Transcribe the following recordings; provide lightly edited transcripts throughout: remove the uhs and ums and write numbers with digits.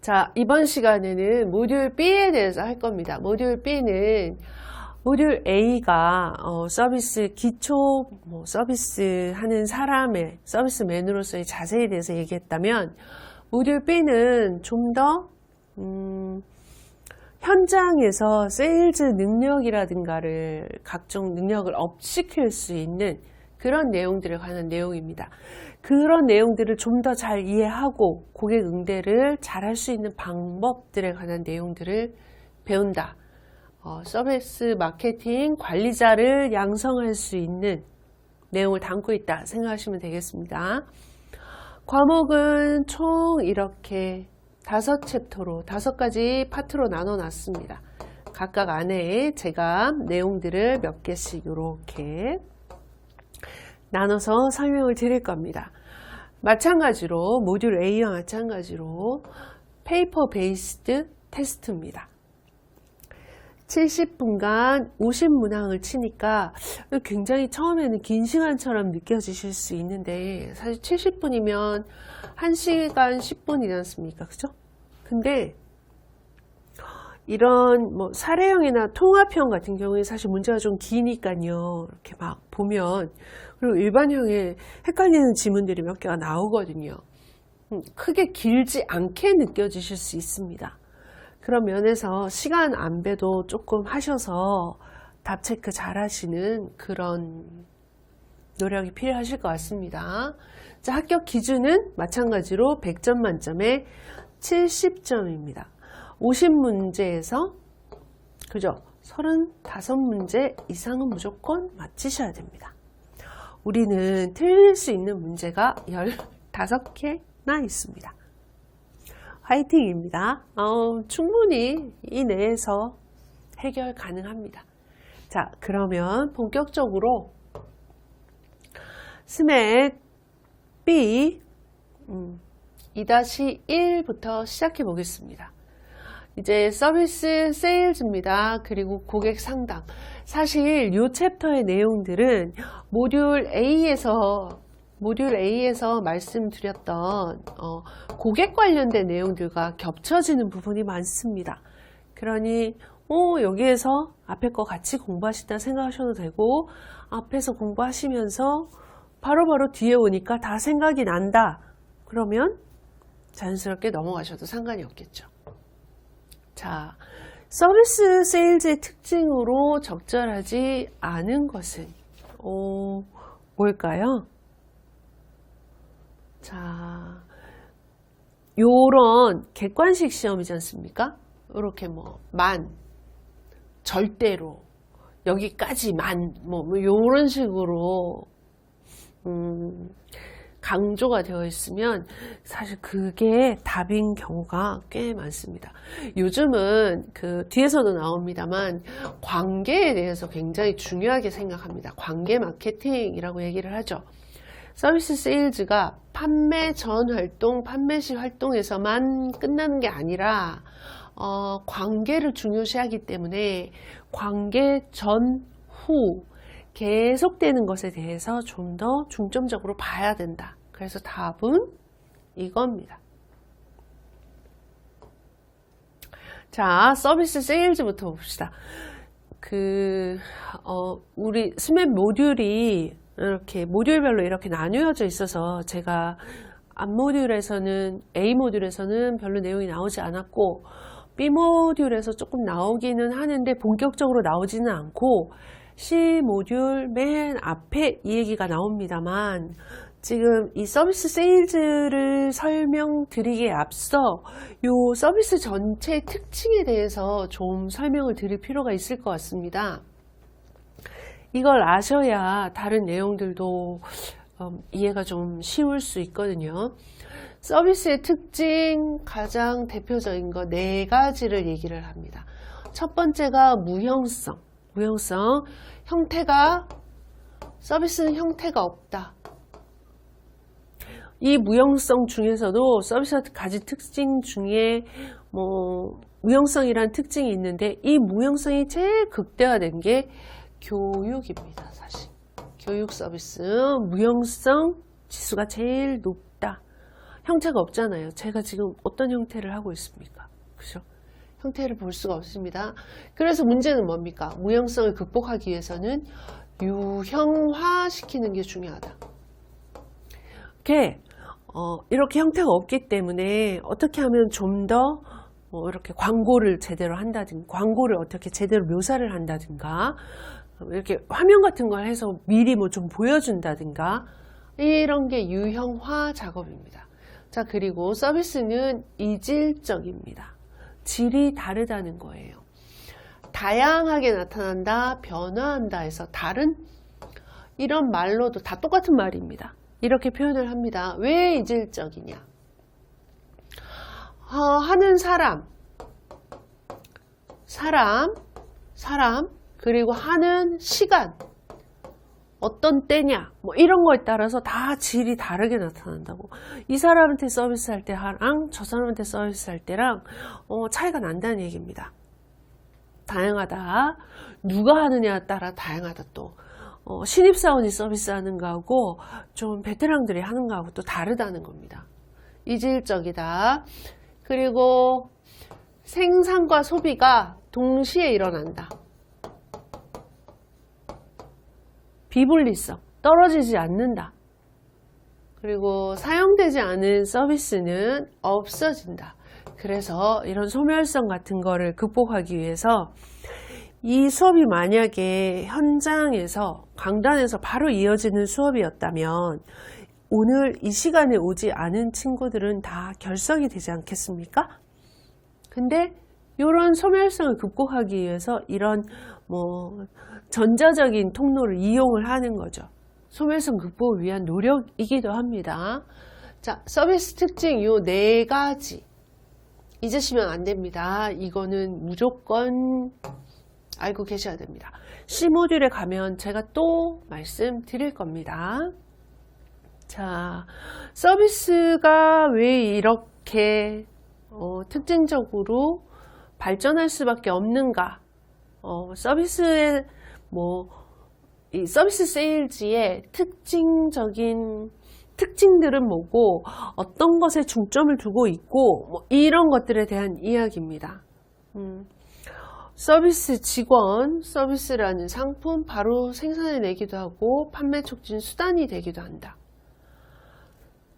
자, 이번 시간에는 모듈 B에 대해서 할 겁니다. 모듈 B는 모듈 A가 서비스 기초 서비스 하는 사람의 서비스맨으로서의 자세에 대해서 얘기했다면, 모듈 B는 좀 더 현장에서 세일즈 능력이라든가를 각종 능력을 업시킬 수 있는 그런 내용들에 관한 내용입니다. 그런 내용들을 좀 더 잘 이해하고 고객 응대를 잘 할 수 있는 방법들에 관한 내용들을 배운다. 서비스 마케팅 관리자를 양성할 수 있는 내용을 담고 있다 생각하시면 되겠습니다. 과목은 총 이렇게 5챕터로 5가지 파트로 나눠 놨습니다. 각각 안에 제가 내용들을 몇 개씩 이렇게 나눠서 설명을 드릴 겁니다. 마찬가지로 모듈 A와 마찬가지로 페이퍼 베이스드 테스트입니다. 70분간 50문항을 치니까 굉장히 처음에는 긴 시간처럼 느껴지실 수 있는데, 사실 70분이면 1시간 10분이지 않습니까? 그죠? 근데 이런 사례형이나 통합형 같은 경우에 사실 문제가 좀 기니까요. 이렇게 막 보면, 그리고 일반형에 헷갈리는 지문들이 몇 개가 나오거든요. 크게 길지 않게 느껴지실 수 있습니다. 그런 면에서 시간 안배도 조금 하셔서 답 체크 잘 하시는 그런 노력이 필요하실 것 같습니다. 자, 합격 기준은 마찬가지로 100점 만점에 70점입니다. 50문제에서 그죠? 35문제 이상은 무조건 맞히셔야 됩니다. 우리는 틀릴 수 있는 문제가 15개나 있습니다. 화이팅입니다. 충분히 이 내에서 해결 가능합니다. 자, 그러면 본격적으로 스맥 B 2-1부터 시작해 보겠습니다. 이제 서비스 세일즈입니다. 그리고 고객 상담. 사실 이 챕터의 내용들은 모듈 A에서 말씀드렸던 고객 관련된 내용들과 겹쳐지는 부분이 많습니다. 그러니 여기에서 앞에 거 같이 공부하신다 생각하셔도 되고, 앞에서 공부하시면서 바로바로 뒤에 오니까 다 생각이 난다. 그러면 자연스럽게 넘어가셔도 상관이 없겠죠. 자, 서비스 세일즈의 특징으로 적절하지 않은 것은 뭘까요? 자, 요런 객관식 시험이지 않습니까? 이렇게 절대로, 여기까지만, 요런 식으로, 강조가 되어 있으면 사실 그게 답인 경우가 꽤 많습니다. 요즘은 뒤에서도 나옵니다만 관계에 대해서 굉장히 중요하게 생각합니다. 관계 마케팅이라고 얘기를 하죠. 서비스 세일즈가 판매 전 활동, 판매 시 활동에서만 끝나는 게 아니라 관계를 중요시하기 때문에 관계 전, 후 계속되는 것에 대해서 좀 더 중점적으로 봐야 된다. 그래서 답은 이겁니다. 자, 서비스 세일즈부터 봅시다. 우리 스맵 모듈이 이렇게 모듈별로 이렇게 나누어져 있어서 제가 앞 모듈에서는 A 모듈에서는 별로 내용이 나오지 않았고, B 모듈에서 조금 나오기는 하는데 본격적으로 나오지는 않고, C 모듈 맨 앞에 이 얘기가 나옵니다만, 지금 이 서비스 세일즈를 설명드리기에 앞서 이 서비스 전체의 특징에 대해서 좀 설명을 드릴 필요가 있을 것 같습니다. 이걸 아셔야 다른 내용들도 이해가 좀 쉬울 수 있거든요. 서비스의 특징 가장 대표적인 거 4가지를 얘기를 합니다. 첫 번째가 무형성. 서비스는 형태가 없다. 이 무형성 중에서도 서비스가 가진 특징 중에 무형성이라는 특징이 있는데, 이 무형성이 제일 극대화된 게 교육입니다. 사실 교육 서비스 무형성 지수가 제일 높다. 형태가 없잖아요. 제가 지금 어떤 형태를 하고 있습니까? 그죠? 형태를 볼 수가 없습니다. 그래서 문제는 뭡니까? 무형성을 극복하기 위해서는 유형화 시키는 게 중요하다. 이렇게 형태가 없기 때문에 어떻게 하면 좀 더 이렇게 광고를 제대로 한다든가, 광고를 어떻게 제대로 묘사를 한다든가, 이렇게 화면 같은 걸 해서 미리 뭐 좀 보여준다든가, 이런 게 유형화 작업입니다. 자, 그리고 서비스는 이질적입니다. 질이 다르다는 거예요. 다양하게 나타난다, 변화한다 해서 다른, 이런 말로도 다 똑같은 말입니다. 이렇게 표현을 합니다. 왜 이질적이냐? 하는 사람, 그리고 하는 시간, 어떤 때냐, 뭐 이런 거에 따라서 다 질이 다르게 나타난다고. 이 사람한테 서비스 할 때랑 저 사람한테 서비스 할 때랑 차이가 난다는 얘기입니다. 다양하다. 누가 하느냐에 따라 다양하다. 또 신입사원이 서비스하는 거하고 좀 베테랑들이 하는 거하고 또 다르다는 겁니다. 이질적이다. 그리고 생산과 소비가 동시에 일어난다. 비분리성, 떨어지지 않는다. 그리고 사용되지 않은 서비스는 없어진다. 그래서 이런 소멸성 같은 거를 극복하기 위해서 이 수업이 만약에 현장에서, 강단에서 바로 이어지는 수업이었다면 오늘 이 시간에 오지 않은 친구들은 다 결석이 되지 않겠습니까? 근데 이런 소멸성을 극복하기 위해서 이런 전자적인 통로를 이용을 하는 거죠. 소멸성 극복을 위한 노력이기도 합니다. 자, 서비스 특징 요 4가지 잊으시면 안 됩니다. 이거는 무조건 알고 계셔야 됩니다. C모듈에 가면 제가 또 말씀드릴 겁니다. 자, 서비스가 왜 이렇게 특징적으로 발전할 수밖에 없는가? 서비스의 이 서비스 세일즈의 특징들은 뭐고, 어떤 것에 중점을 두고 있고, 이런 것들에 대한 이야기입니다. 서비스 직원, 서비스라는 상품 바로 생산해내기도 하고 판매 촉진 수단이 되기도 한다.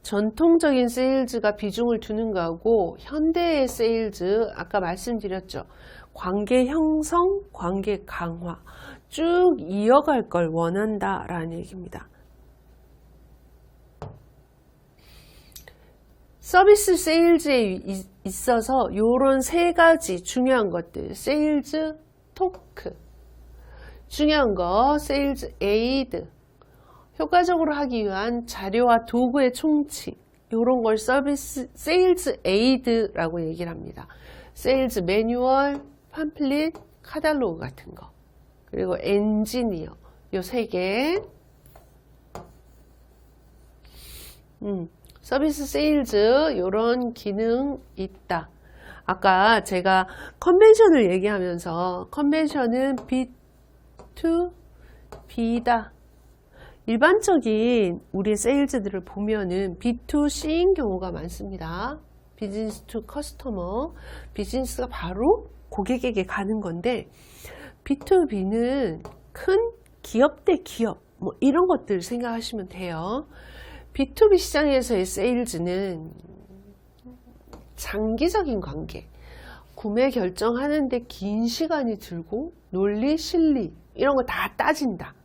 전통적인 세일즈가 비중을 두는 거하고 현대의 세일즈, 아까 말씀드렸죠. 관계 형성, 관계 강화 쭉 이어갈 걸 원한다 라는 얘기입니다. 서비스 세일즈에 있어서 이런 3가지 중요한 것들, 세일즈 토크, 중요한 거 세일즈 에이드, 효과적으로 하기 위한 자료와 도구의 총칙, 이런 걸 세일즈 에이드라고 얘기를 합니다. 세일즈 매뉴얼, 팜플릿, 카탈로그 같은 거, 그리고 엔지니어, 요 3개. 서비스 세일즈 이런 기능 있다. 아까 제가 컨벤션을 얘기하면서 컨벤션은 B2B다. 일반적인 우리의 세일즈들을 보면은 B2C인 경우가 많습니다. 비즈니스 투 커스터머, 비즈니스가 바로 고객에게 가는 건데, B2B는 큰 기업 대 기업 이런 것들 생각하시면 돼요. B2B 시장에서의 세일즈는 장기적인 관계, 구매 결정하는데 긴 시간이 들고 논리, 실리 이런 거 다 따진다.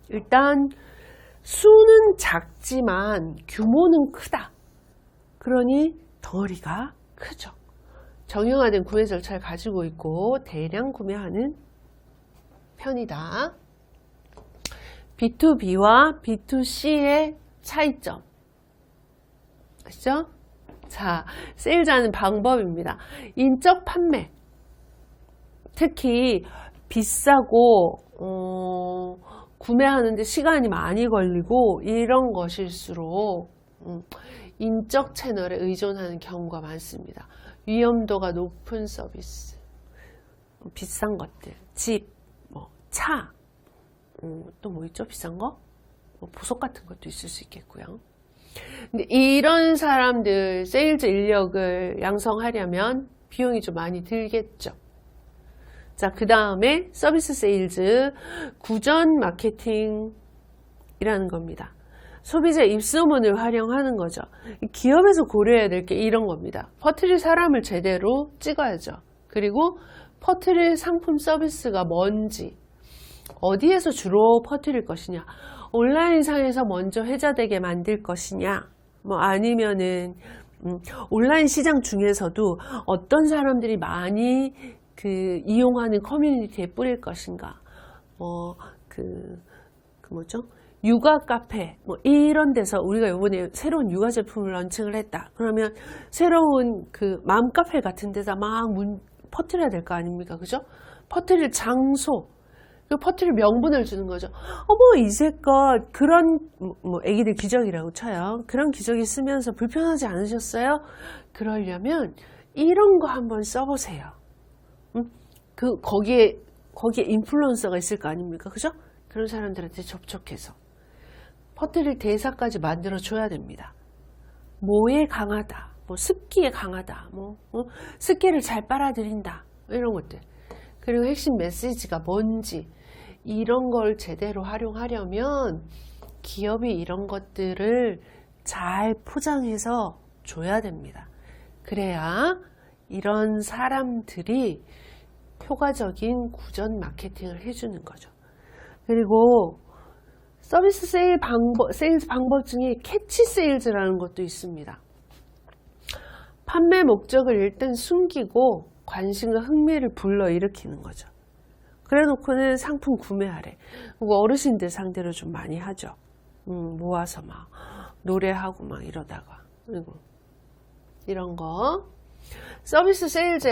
일단 수는 작지만 규모는 크다. 그러니 덩어리가 크죠. 정형화된 구매 절차를 가지고 있고 대량 구매하는 편이다. B2B와 B2C의 차이점 아시죠? 자, 세일즈하는 방법입니다. 인적 판매, 특히 비싸고 구매하는데 시간이 많이 걸리고 이런 것일수록 인적 채널에 의존하는 경우가 많습니다. 위험도가 높은 서비스, 비싼 것들, 집, 차, 또 뭐 있죠? 비싼 거? 보석 같은 것도 있을 수 있겠고요. 근데 이런 사람들, 세일즈 인력을 양성하려면 비용이 좀 많이 들겠죠. 자, 그 다음에 서비스 세일즈, 구전 마케팅이라는 겁니다. 소비자 입소문을 활용하는 거죠. 기업에서 고려해야 될 게 이런 겁니다. 퍼뜨릴 사람을 제대로 찍어야죠. 그리고 퍼뜨릴 상품 서비스가 뭔지, 어디에서 주로 퍼뜨릴 것이냐, 온라인상에서 먼저 회자되게 만들 것이냐, 뭐 아니면은 온라인 시장 중에서도 어떤 사람들이 많이 이용하는 커뮤니티에 뿌릴 것인가, 뭐죠? 육아 카페, 뭐 이런 데서 우리가 이번에 새로운 육아 제품을 런칭을 했다. 그러면 새로운 맘 카페 같은 데다 막 퍼뜨려야 될 거 아닙니까? 그죠? 퍼뜨릴 장소, 퍼뜨릴 명분을 주는 거죠. 어머, 이제껏 그런, 애기들 기저귀라고 쳐요. 그런 기저귀 쓰면서 불편하지 않으셨어요? 그러려면 이런 거 한번 써보세요. 거기에 인플루언서가 있을 거 아닙니까? 그죠? 그런 사람들한테 접촉해서 퍼뜨릴 대사까지 만들어 줘야 됩니다. 뭐에 강하다, 뭐 습기에 강하다, 습기를 잘 빨아들인다, 이런 것들. 그리고 핵심 메시지가 뭔지, 이런 걸 제대로 활용하려면 기업이 이런 것들을 잘 포장해서 줘야 됩니다. 그래야 이런 사람들이 효과적인 구전 마케팅을 해주는 거죠. 그리고 서비스 세일즈 방법 중에 캐치 세일즈라는 것도 있습니다. 판매 목적을 일단 숨기고 관심과 흥미를 불러일으키는 거죠. 그래 놓고는 상품 구매하래. 그거 어르신들 상대로 좀 많이 하죠. 모아서 막 노래하고 막 이러다가. 그리고 이런 거. 서비스 세일즈